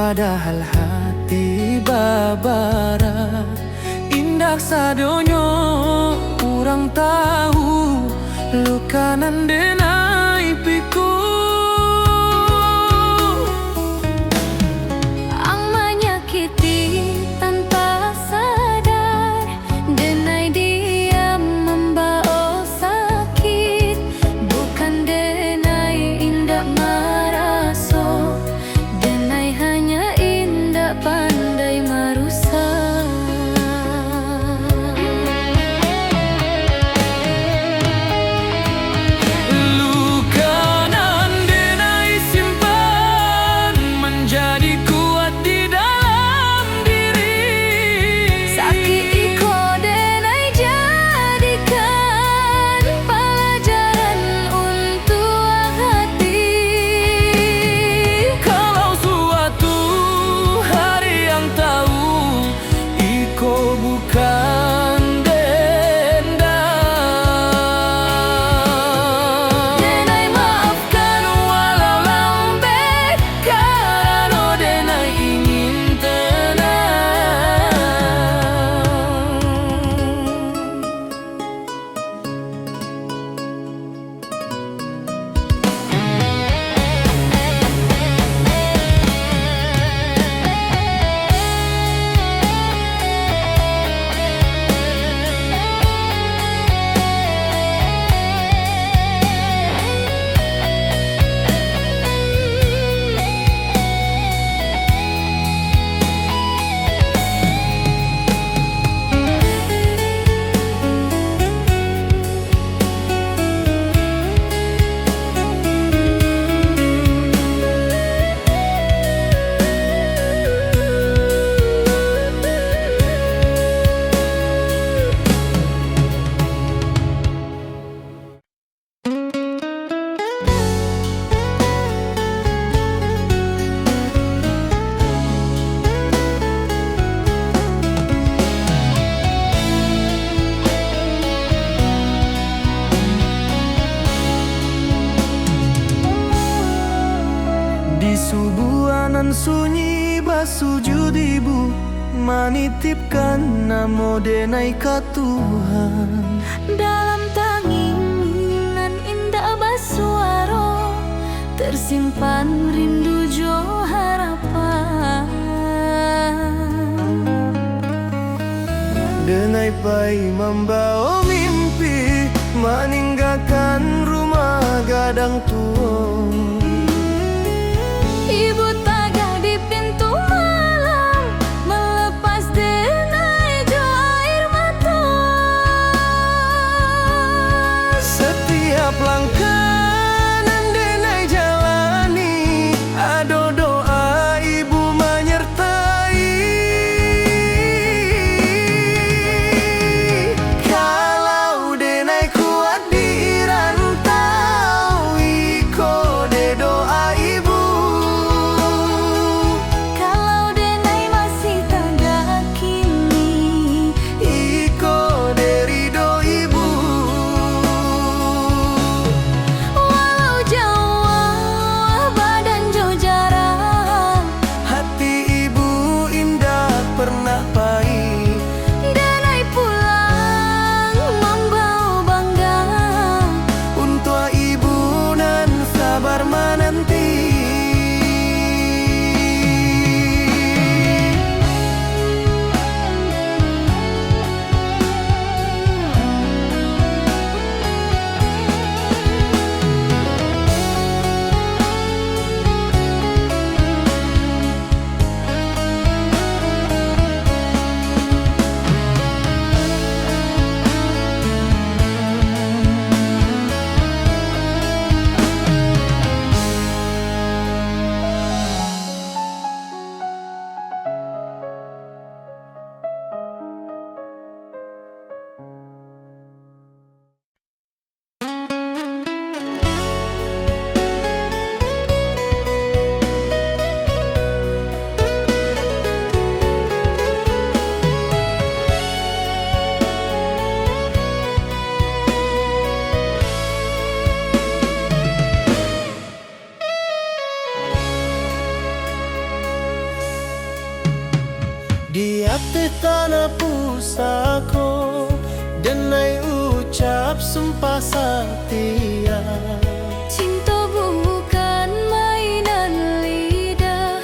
Padahal hati babara indak sadonyo kurang tahu lukanan denai piku. Ang menyakiti tanpa sadar, denai diam membawa sakit. Bukan denai indak maraso, denai hanya indak pandai marusak. Lukanan denai simpan menjadi kuat di dalam diri. Sakit iko denai jadikan pelajaran untuk hati. Kalau suatu hari yang tahu iko bukan dendam. Denai maafkan Walau lambat karena denai ingin tenang. Di subuhanan sunyi basujud ibu manitipkan namo denai ka Tuhan. dalam tanginan indah basuaro, tersimpan rindu jo harapan. Denai pai membawa mimpi meninggalkan rumah gadang tua. Ibu tagah di pintu malam, melepas denai jo air mata. Setiap langkah nan denai jalani, ado doa ibu menyertai. Kalau denai kuat di rantau, iko teh tanah pusako denai ucap sumpah setia. Cinta bukan mainan lidah,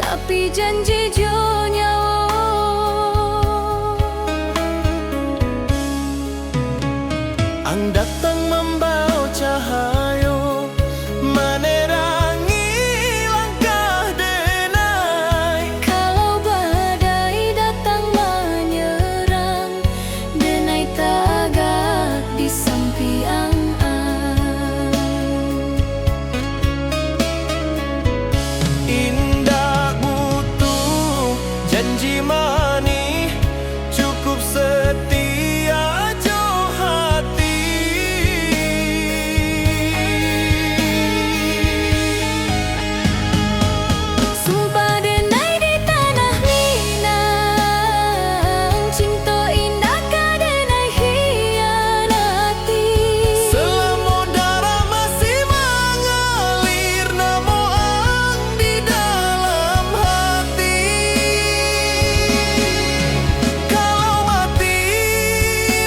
tapi janji jo nyawa. Ang datang membawa cahayo menerangi langkah denai. Kalau badai datang menyerang, denai tagak di sampiang. Indah butuh janji manis, cukup setia jo hati. Sumpah denai di tanah Minang, cinta indah ka denai hianati. Selama darah masih mengalir, namo ang di dalam hati. Kalau mati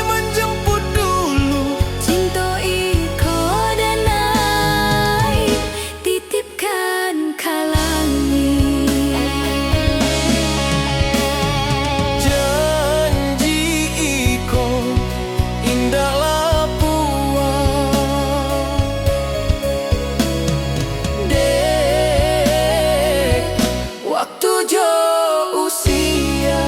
menjemput dulu, Cinta iko denai titipkan kalangi. janji iko indah lapuan. Dek, waktu jo usia.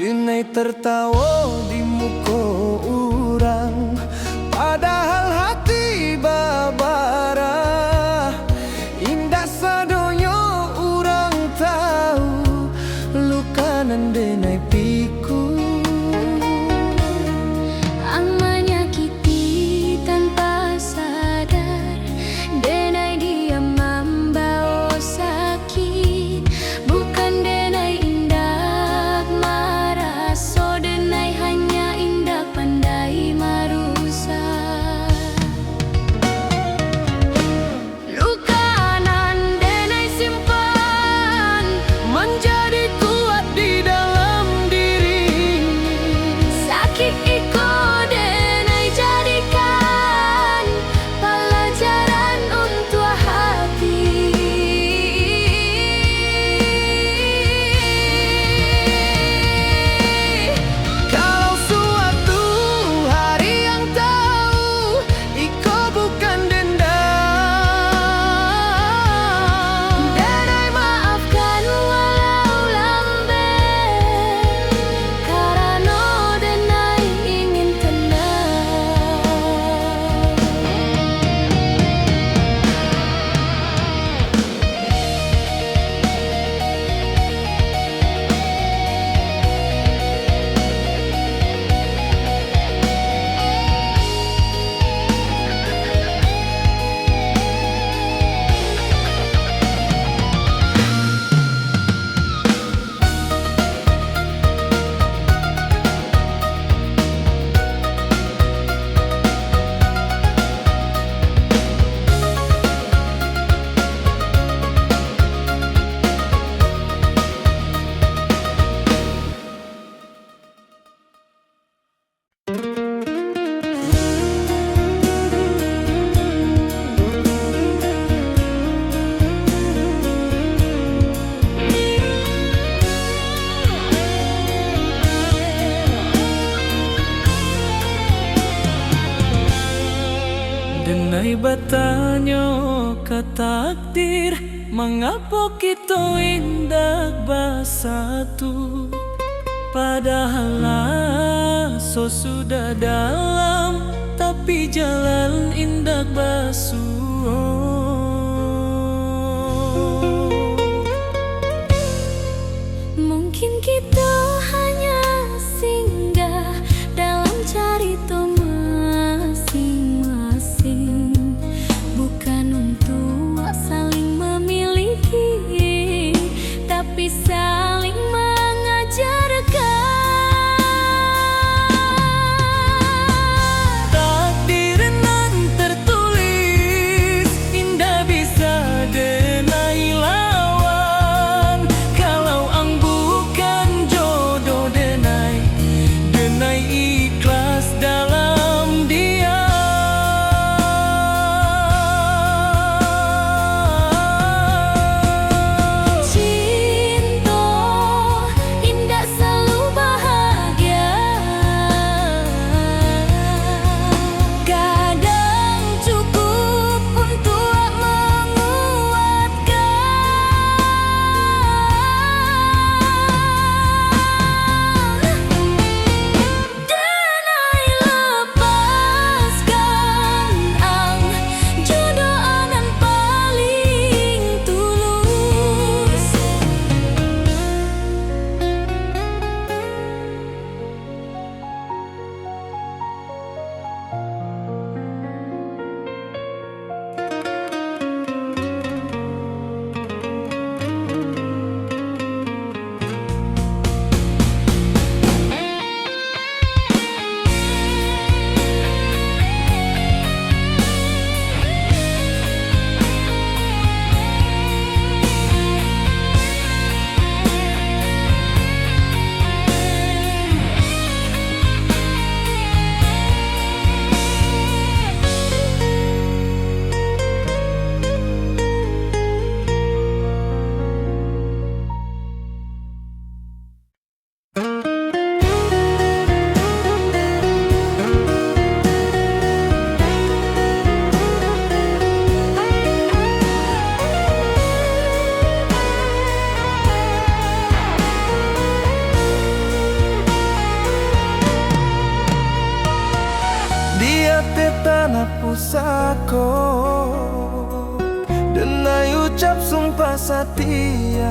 Denai tertawa di muka orang, padahal hati babara. Indah sadonyo orang tahu, luka nan denai piku. Ang menyakiti tanpa sadar, denai dia membawa sakit. Bukan denai indah marah, so denai hanya indah pandai marusak. Luka nan denai simpan Menjadi kuat di dalam diri. sakit iko denai jadikan pelajaran untuk hati. Kalau suatu hari yang tahu iko bukan dendam, Denai maafkan walau lambat, karena denai ingin tenang. Denai bertanya ke takdir, mengapa kita indah bersatu? Padahal so sudah dalam, tapi jalan indak basuh. Mungkin kita hanya singgah dalam cerita masing-masing, bukan untuk saling memiliki, tapi saling mengajarkan. Takdir nan tertulis indah bisa denai lawan. Kalau ang bukan jodoh denai, denai ikhlas dalam dia. Cinta indah selalu bahagia, kadang cukup untuk menguatkan. Denai lepaskan ang jodoh anan paling tulus. Dia te tanah pusako, denai ucap sumpah setia.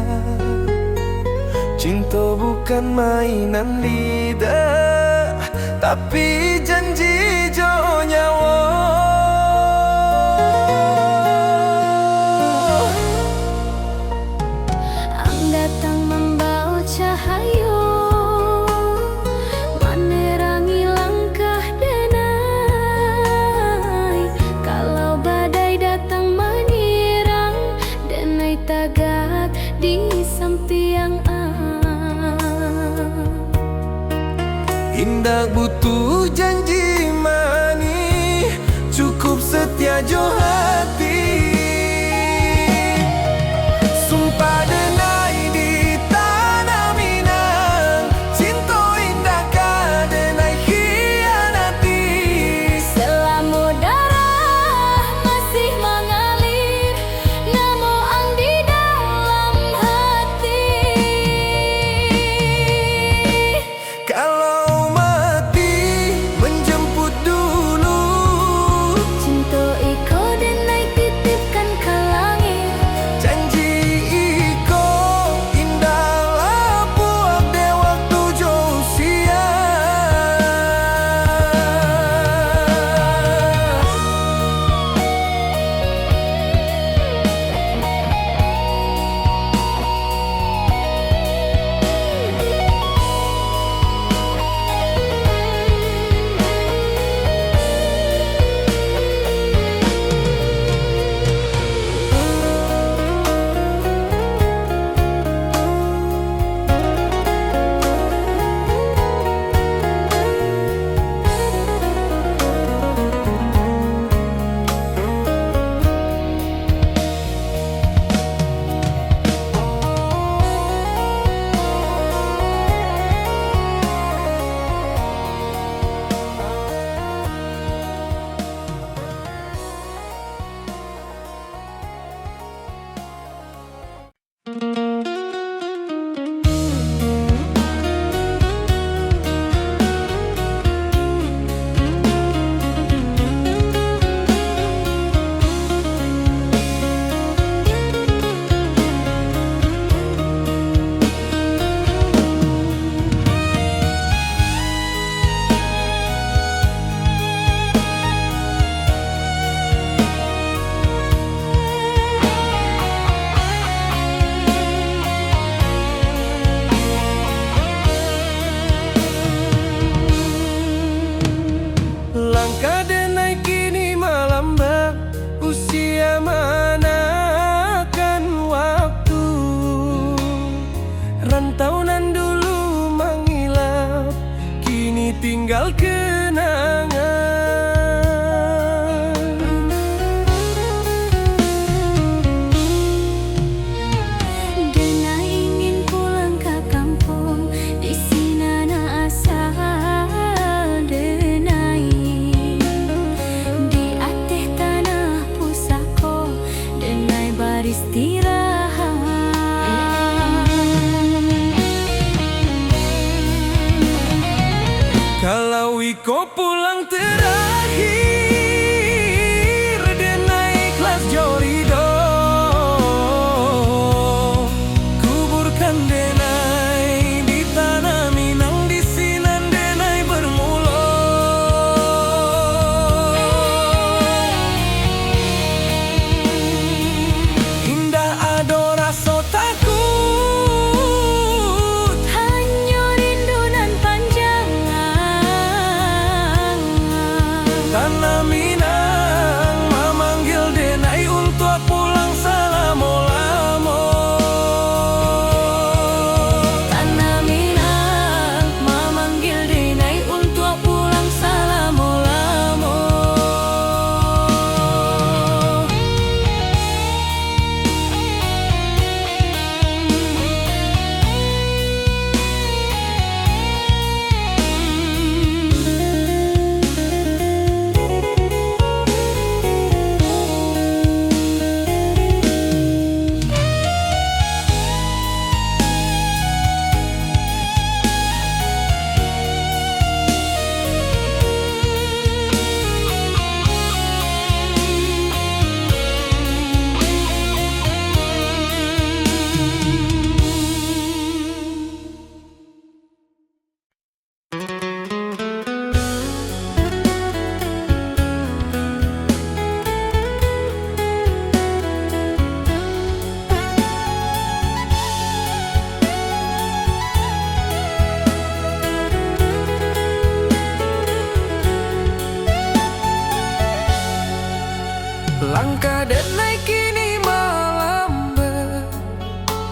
Cinta bukan mainan lidah, tapi janji jo nyawa. Ang datang membawa cahaya, menerangi langkah denai. Kalau badai datang menyerang, denai tagak di samping Indah butuh janji manis, cukup setia jo hati. Sumpah denai di tanah Minang, cinta indah ka denai khianati. selama darah masih mengalir, namo ang di dalam hati. Kalau mati menjemput dulu, Cinta iko kau pulang terakhir, denai ikhlas jorido. Kuburkan denai di tanah Minang, di sinan denai bermula. Indah ado rasa takut, hanya rindu nan panjang. tanah Minang memanggil denai untuk pulang selama-lama. Tanah Minang memanggil denai untuk pulang selama-lama. Langkah denai kini melambat,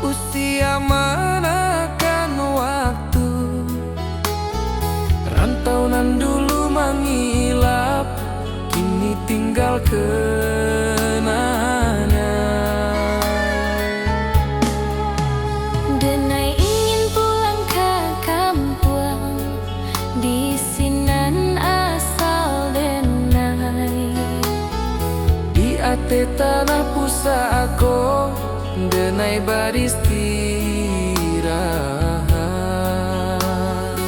usia manakan waktu. Rantau nan dulu mengilap, kini tinggal kenangan. Denai ingin pulang ke kampung, di sinan asal denai. Di ate tanah pusako, denai beristirahat.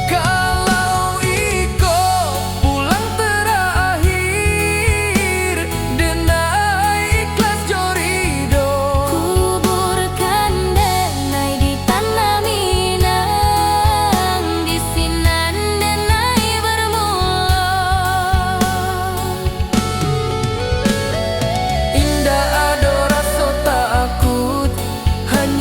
Kalau iko pulang terakhir, denai ikhlas jorido. Kuburkan denai di tanah Minang, di sinan denai bermula. Indah ado rasa takut, hanya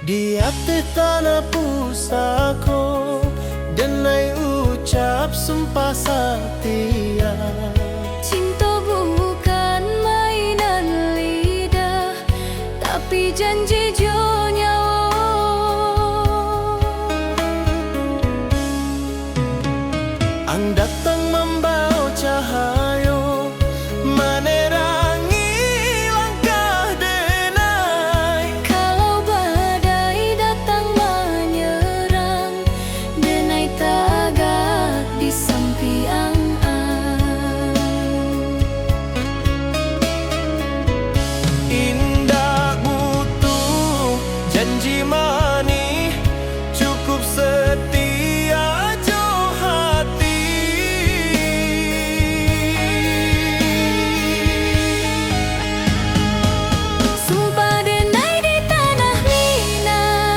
Di hati tanah pusako, denai ucap sumpah setia. Cinta bukan mainan lidah, tapi janji jo nyawa. Ang datang membawa cahayo, menerangi langkah denai. Kalau badai datang menyerang, denai tagak di sampiang. Indah butuh janji manis, cukup setia jo hati. Sumpah denai di tanah Minang,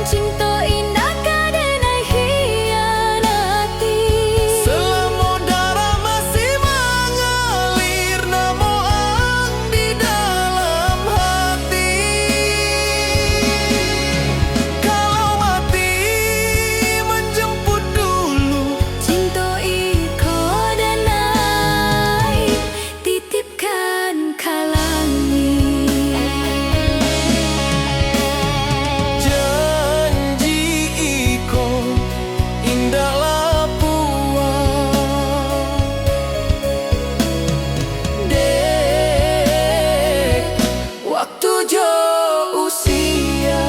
cinta indah ka denai hianati. Selama darah masih mengalir, namo ang di dalam hati. Kalau mati menjemput dulu, Cinta iko denai, titipkan kalangi. janji iko indah lapuan. Dek, waktu jo usia.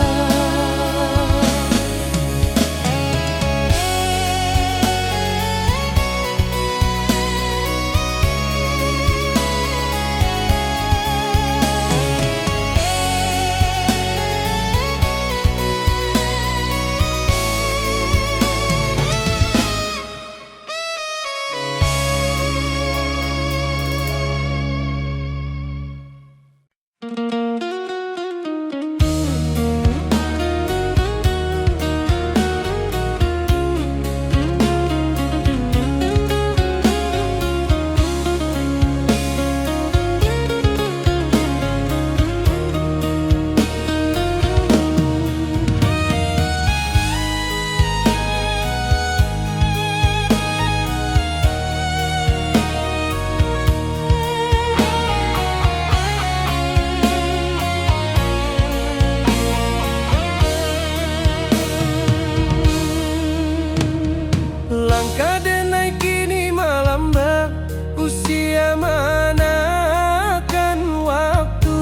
Langkah denai kini melambat, usia manakan waktu.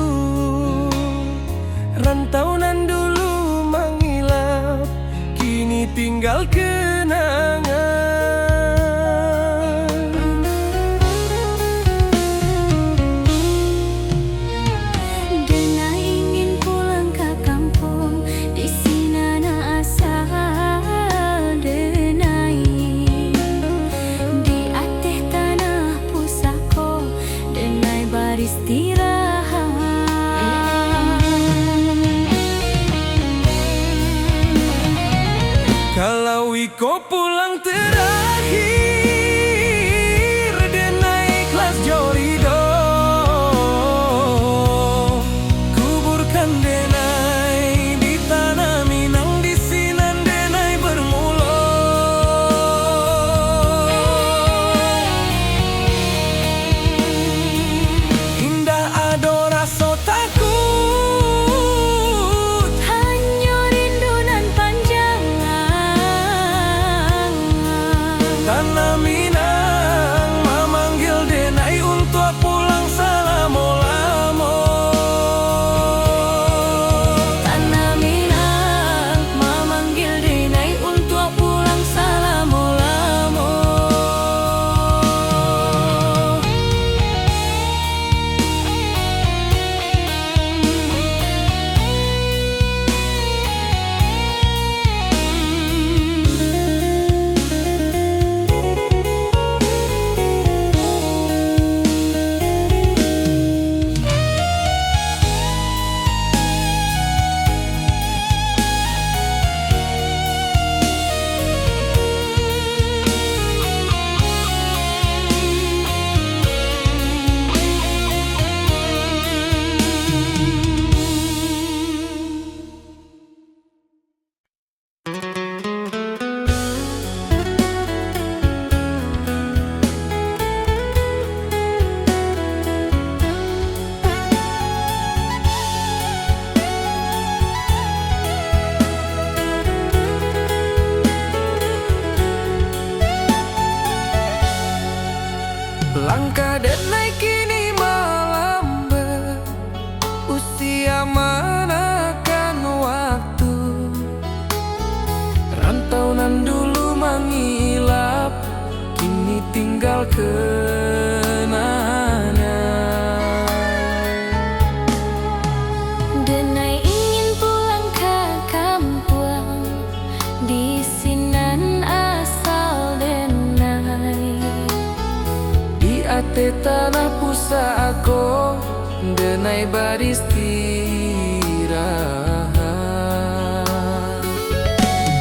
Rantauan dulu mengilap, kini tinggal kenangan. Denai ingin pulang ke kampung, di Sinana asal denai. Di ateh tanah pusako, denai beristirahat. Kalau iko pulang terakhir, denai ikhlas jorido. Kuburkan denai di tanah Minang, di sinan denai bermula. Indah ado rasa takut, Hanya rindu nan panjang, tanah pusako denai beristirahat.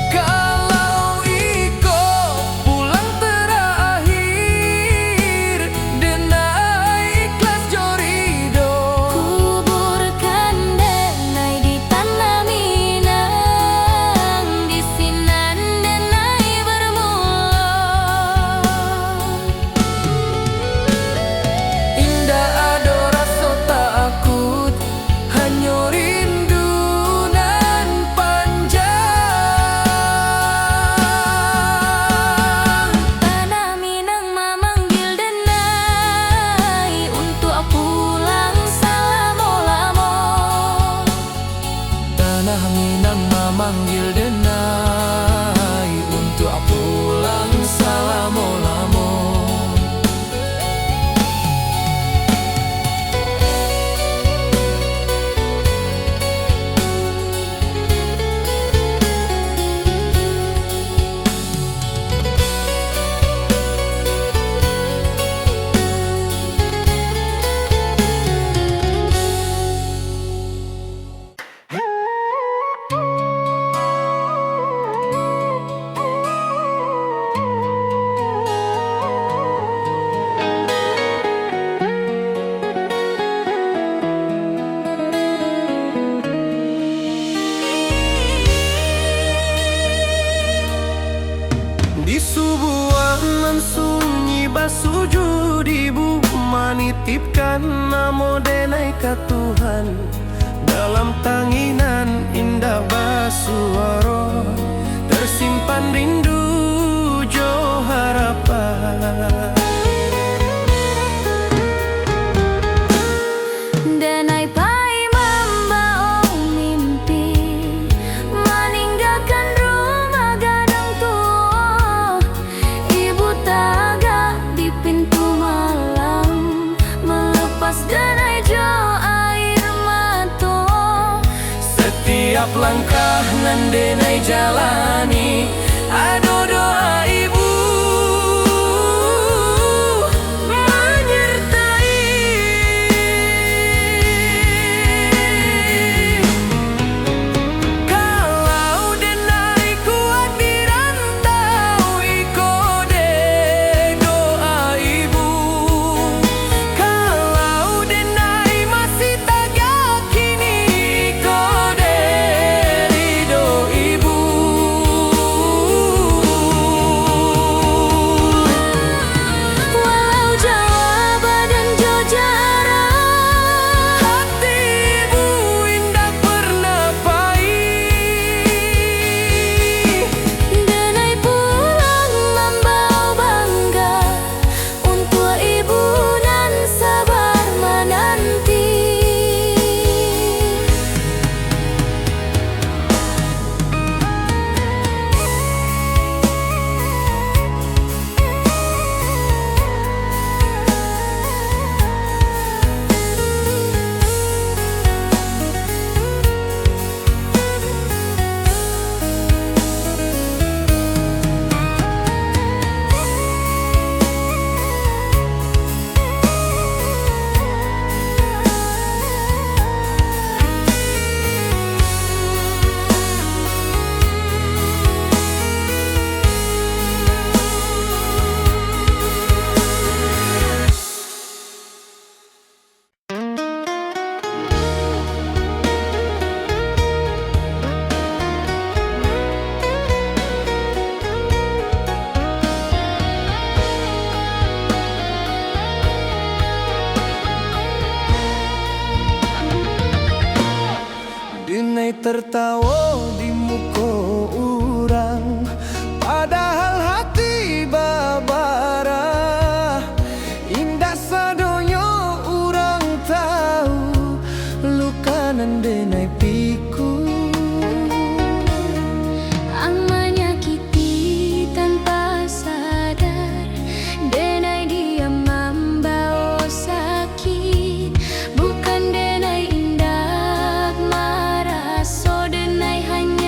Kalau iko pulang terakhir denai ikhlas jorido, Kuburkan denai di tanah Minang, di sinan denai bermula. indah ado rasa takut, hanya rindu nan panjang. Tanah Minang memanggil denai untuk pulang selama-lama. Tanah Minang memanggil denai untuk pulang selama-lama. Di subuhan sunyi basujud ibu menitipkan namo denai ka Tuhan. Dalam tanginan indah basuaro tersimpan rindu jo harapan. Denai pai membawa mimpi, meninggalkan rumah gadang tua. Ibu tagak di pintu malam, melepas denai jo air mata. Setiap langkah nan denai jalani, ado doa ibu menyertai. Kalau denai kuat di rantau, iko de doa ibu. Kalau denai masih tak yakini, iko de ridho ibu. Walau jauh badan jo jarak, Hati ibu indah pernah pahit. denai pulang membawa bangga untuk ibu dan sabar menanti. Denai tertawa di muka orang, padahal hati babara. Indah sadonya orang tahu, luka nan denai pikul. Ang menyakiti tanpa sadar, denai diam membawa sakit. Bukan denai indah marah, so denai hanya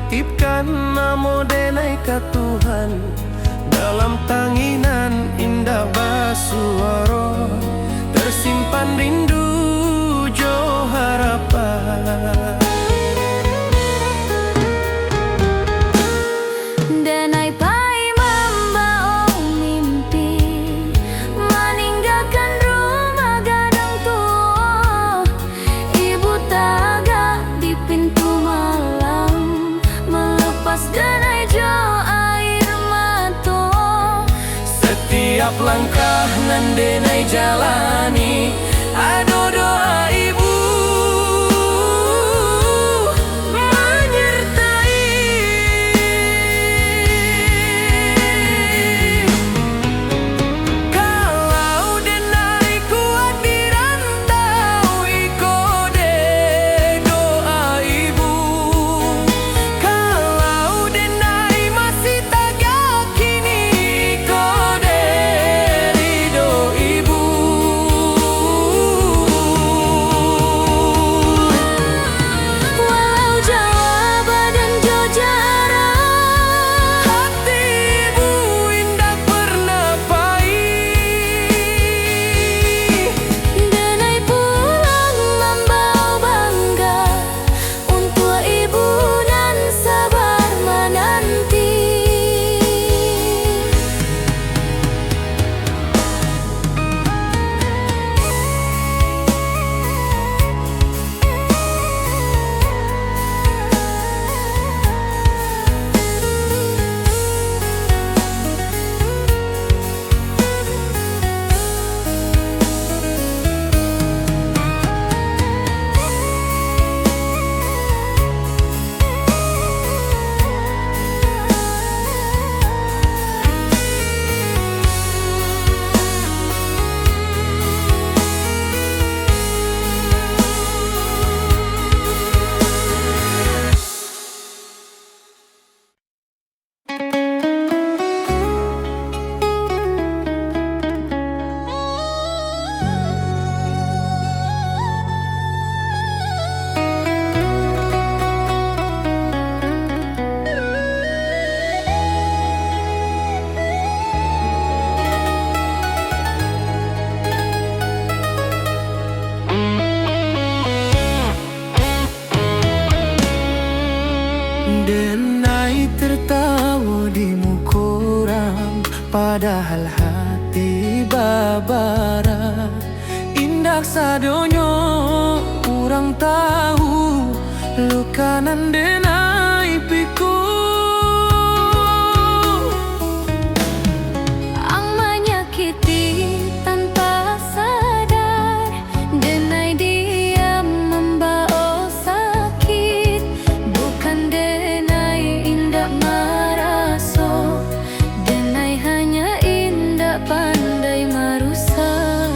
titipkan namo denai ka Tuhan, dalam tanginan indah basuaro tersimpan rindu jo harapan. Denai pai membawa mimpi, meninggalkan rumah gadang tua. Ibu taga di pintu malam, melepas denai jo air mata. Setiap langkah nan denai jalani, ado doa ibu menyertai. Kalau denai kuat di rantau, iko de doa ibu. Kalau denai masih tak yakini, iko de ridho ibu. Walau jauh badan jo jarak, Hati ibu indah pernah pahit. denai pulang membawa bangga untuk ibu dan sabar menanti. Denai tertawa di mukoram, padahal hati babara. Indah sadonyo urang tahu, luka nan denai piku. Ang menyakiti tanpa sadar, denai diam membawa sakit. Bukan denai indak maraso, denai hanya indak pandai marusak.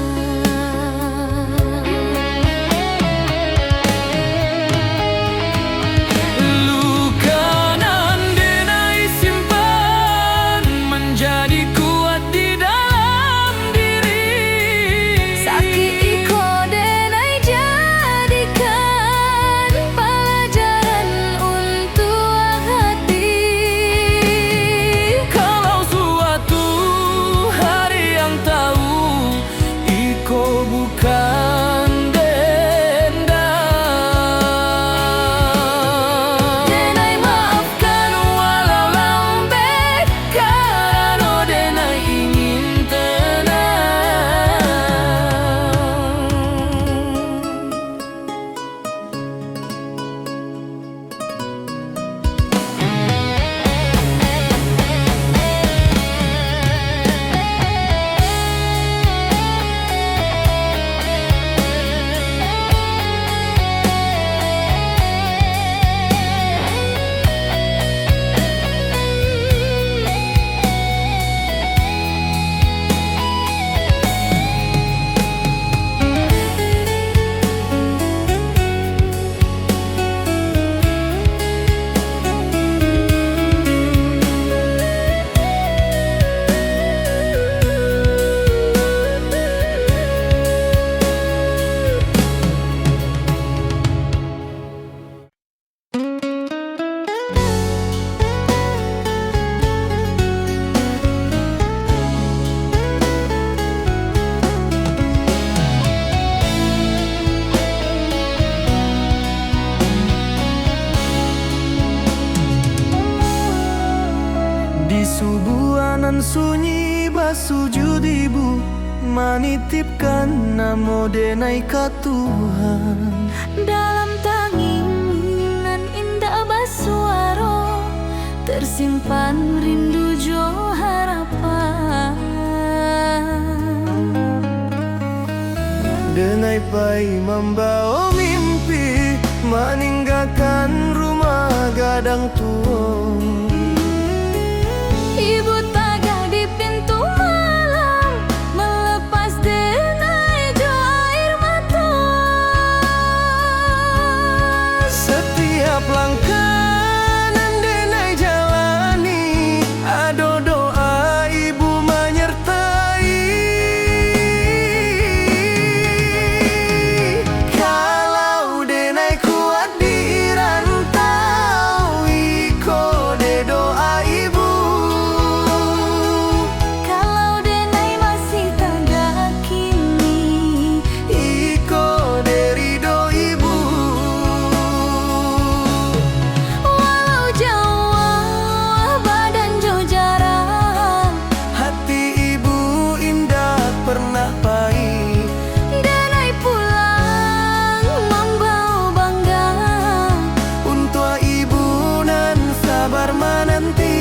subuanan sunyi basujud ibu, manitipkan namo denai ka Tuhan. Dalam tanginan indah basuaro, tersimpan rindu jo harapan. Denai pai membawa mimpi, meninggalkan rumah gadang tua. Ibu tagah di pintu malam, melepas denai jo air mata. Setiap langkah nan denai jalani, ado doa ibu menyertai. Kalau denai kuat di rantau, iko de doa ibu. Kalau denai masih tagah kini, Iko de ridho ibu. walau jauh badan jo jarak, Hati ibu indah pernah pahit. denai pulang membawa bangga. Untuk ibu nan sabar menanti.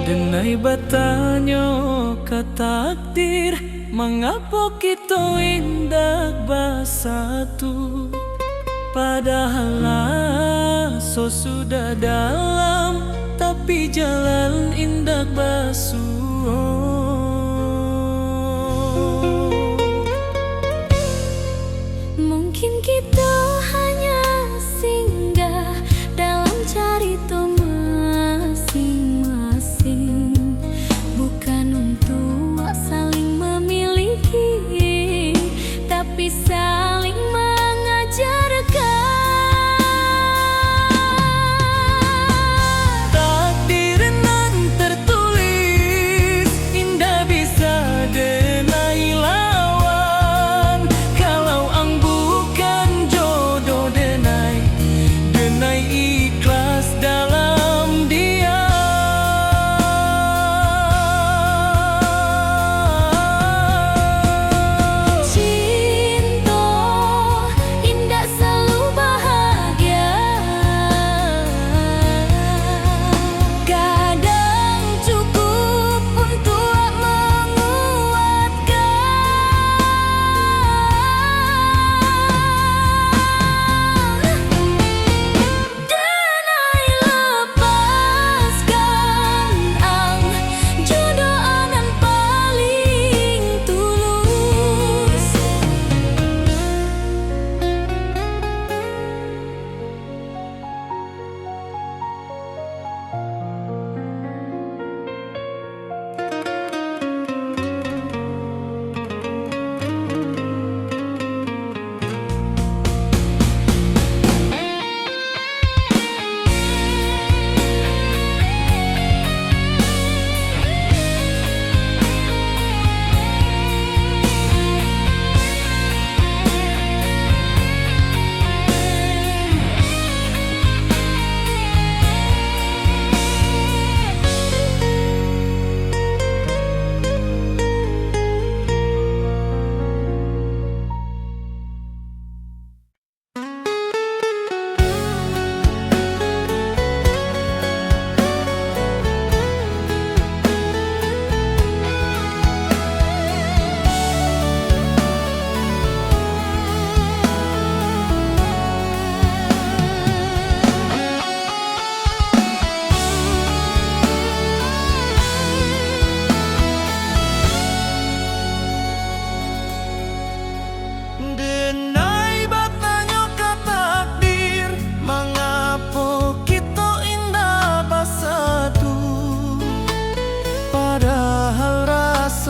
Denai batanyo ka takdir, mengapa kita indak basatu? Padahal so sudah dalam, tapi jalan indak basuh. Mungkin kita hanya singgah dalam cerita masing-masing, bukan untuk saling memiliki, tapi saling mengajarkan. Takdir nan tertulis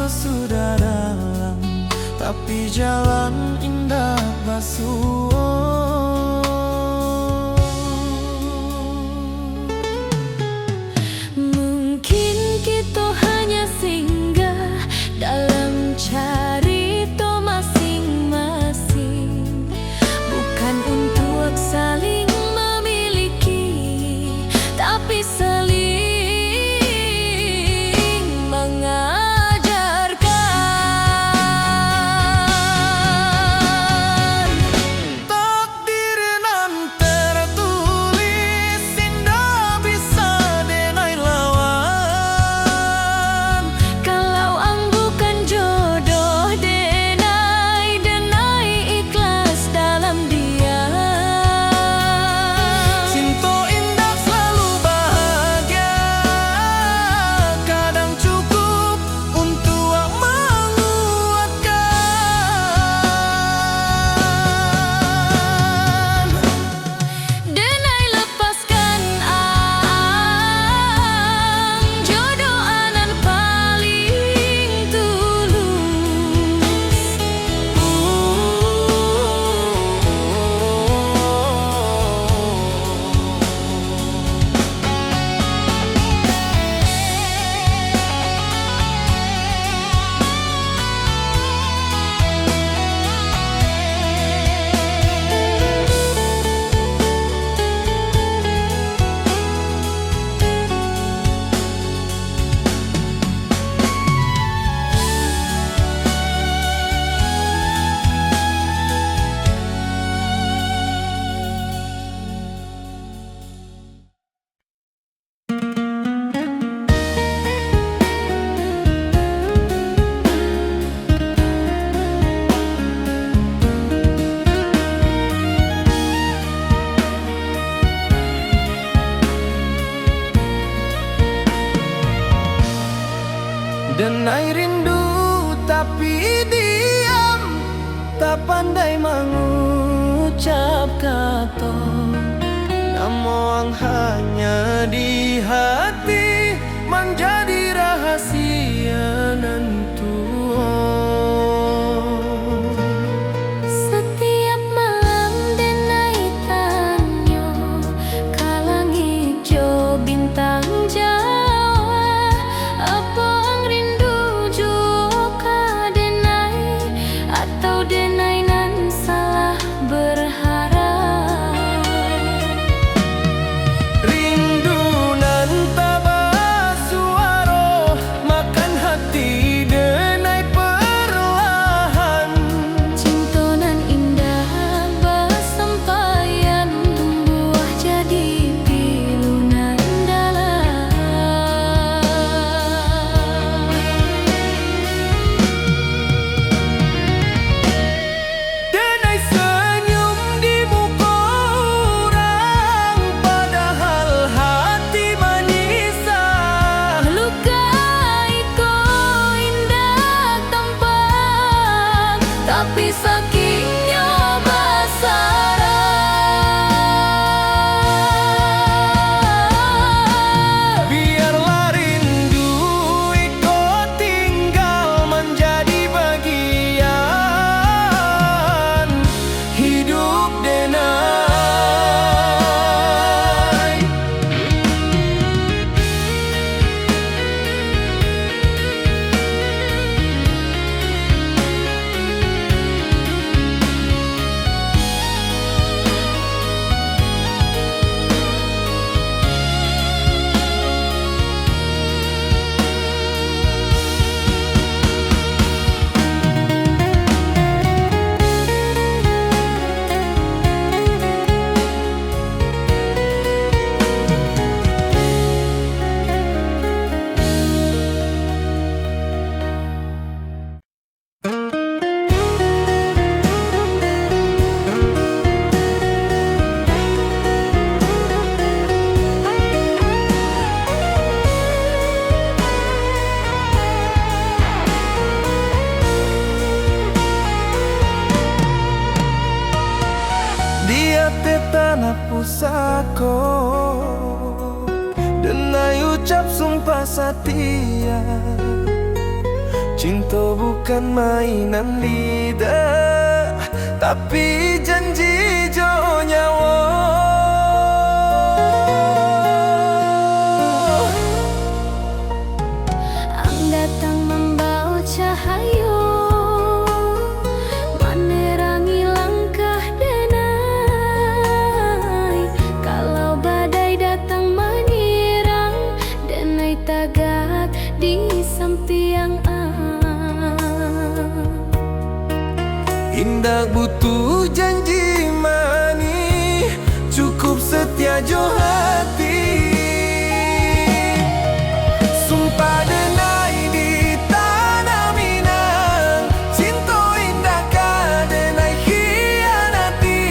sesudah dalam, tapi jalan indah basuh. Mungkin kita hanya singgah dalam cerita masing-masing, bukan untuk saling memiliki, tapi saling mengajarkan. Takdir nan tertulis indah bisa denai lawan. Kalau bukan jodoh, denai ikhlas dalam dia. Cinta indah selalu bahagia, kadang cukup untuk menguatkan. Denai lepaskan jodoh anan paling tulus. Denai rindu tapi diam, tak pandai mengucap kata. Namun hanya di hati menjadi rahasia nantu. Setiap malam denai tanya, kalang hijau bintang Jawa, apa rindu juga denai, atau denai nan salah berharap. Rindu nan tak basuaro, makan hati denai perlahan. Cinta nan indah bersampaian, tumbuh jadi pilu nan dalam. Denai senyum di muka orang, padahal hati menyisah. Melukai kau indah tampak, tapi sakitnya basarah. Biarlah rindu ikut tinggal menjadi bagian hidup denai. Dia te tanah pusako, denai ucap sumpah setia. Cinta to bukan mainan lidah, tapi janji jo nyawa. Ang datang membawa cahaya, menerangi langkah denai. Kalau badai datang menyerang, denai tagak di sampiang Indah butuh janji mani, cukup setia jo hati. Sumpah denai di tanah Minang, cinta indah ka denai khianati.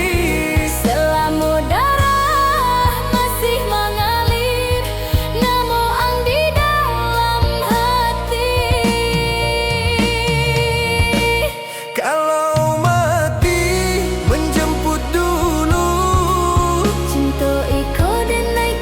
selama darah masih mengalir, namo ang di dalam hati. Kalau mati menjemput dulu, Cinta iko denai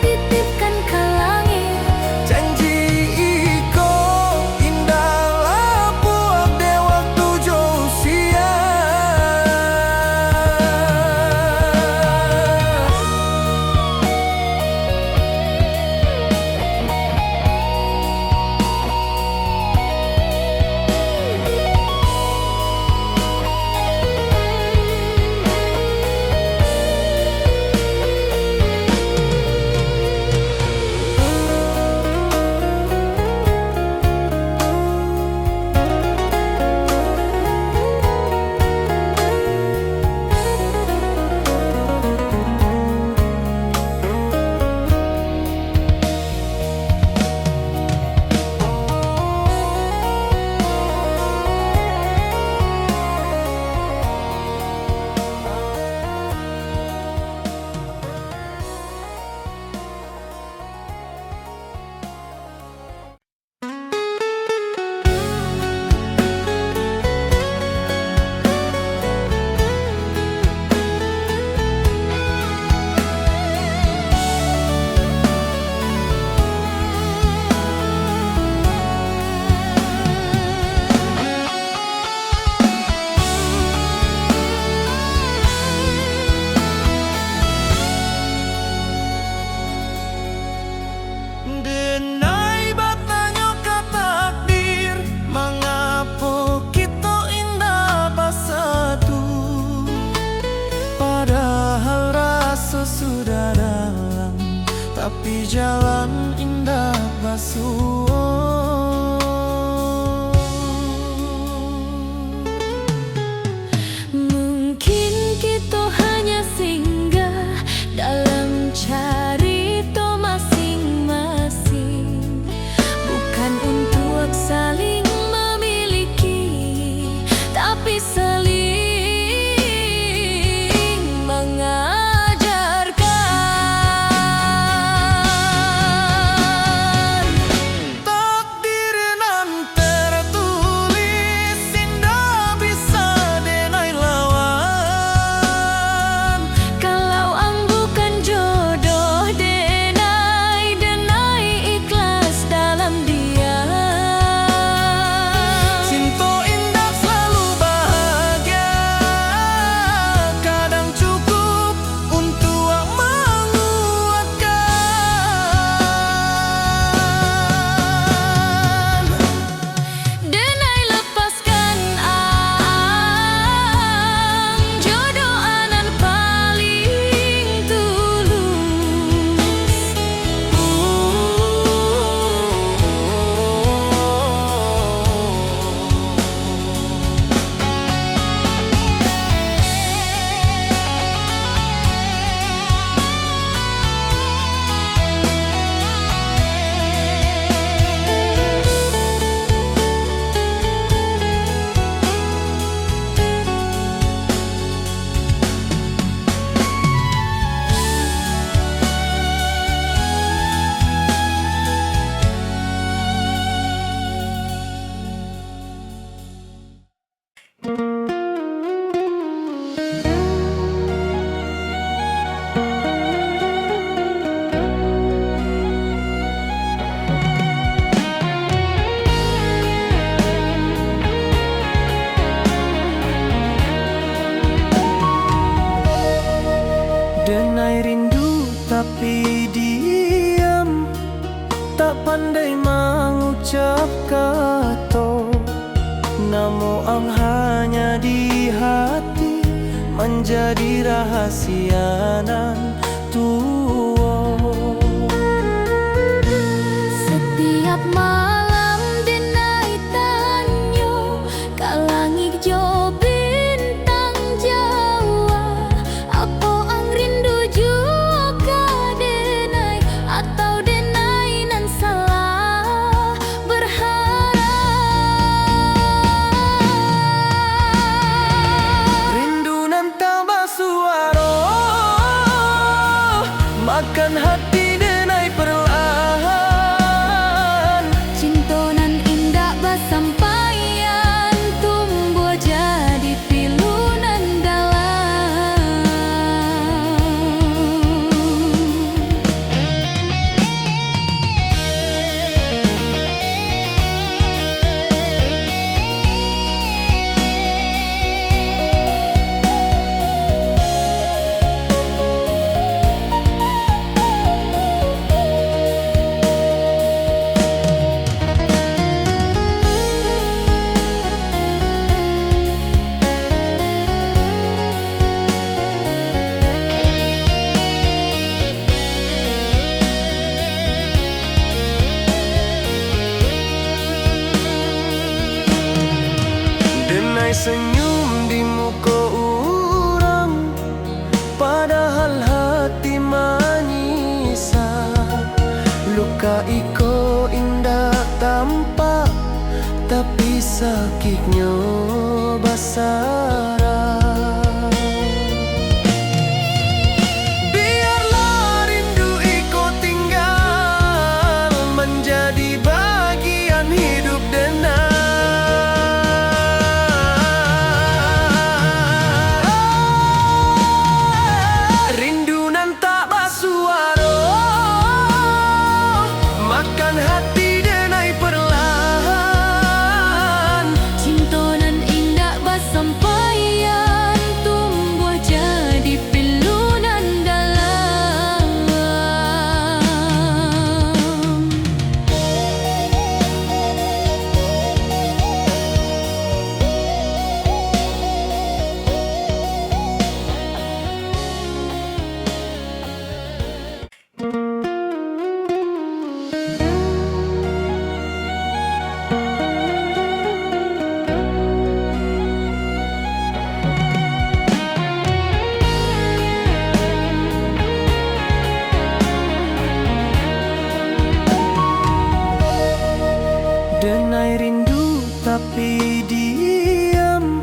pandai mengucap kata, namo ang hanya di hati menjadi rahasia nan tua. Setiap malam denai tanyo kalangig jo bintang Jawa. Apa ang rindu jua ka denai atau denai nan salah berharap. Rindu nan tambah suara, makan hati denai perlahan. Cinta nan indah basampaian tumbuh jadi pilunan dalam. Denai senyum di muka orang, padahal hati menyisap. Luka iko indah tampak, tapi sakitnya basara. Biarlah rindu iko tinggal menjadi bagian hidup denai. Rindu nan tak bersuara, makan hati denai perlahan. Cinta nan indah basampaian tumbuh jadi pilunan dalam. Denai rindu tapi diam,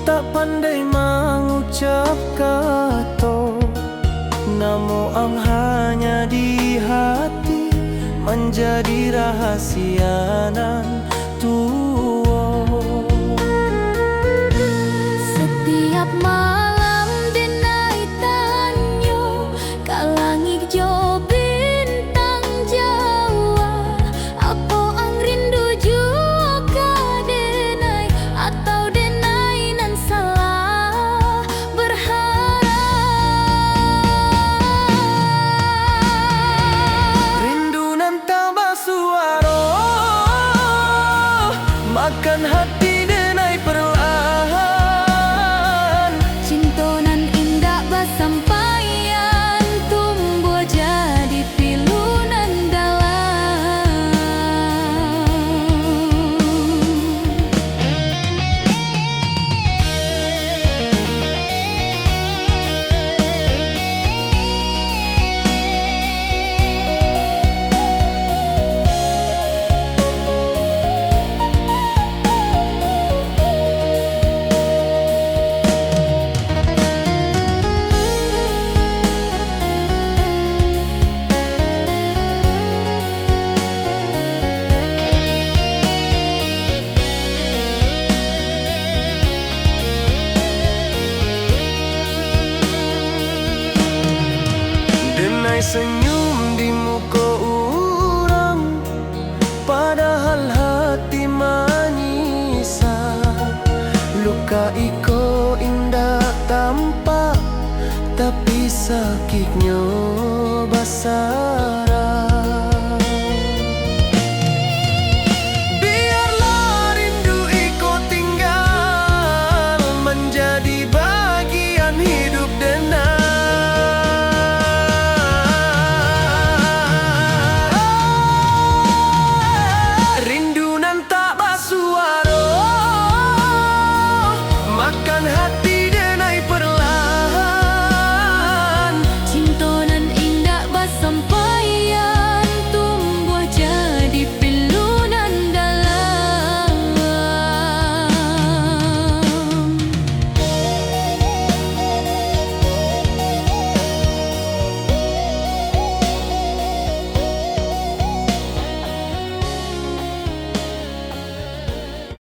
tak pandai mengucap kata, namo ang hanya di hati menjadi rahasia nan tua. Setiap malam denai tanyo kalangig jo bintang Jawa. Apa ang rindu jua ka denai atau denai nan salah berharap. Rindu nan tambah suara, makan hati denai perlahan. Cinta nan indah basampaian tumbuh jadi pilunan dalam. Denai senyum di muka orang, padahal hati menyisap. Luka iko indah tampak, tapi sakitnya basara.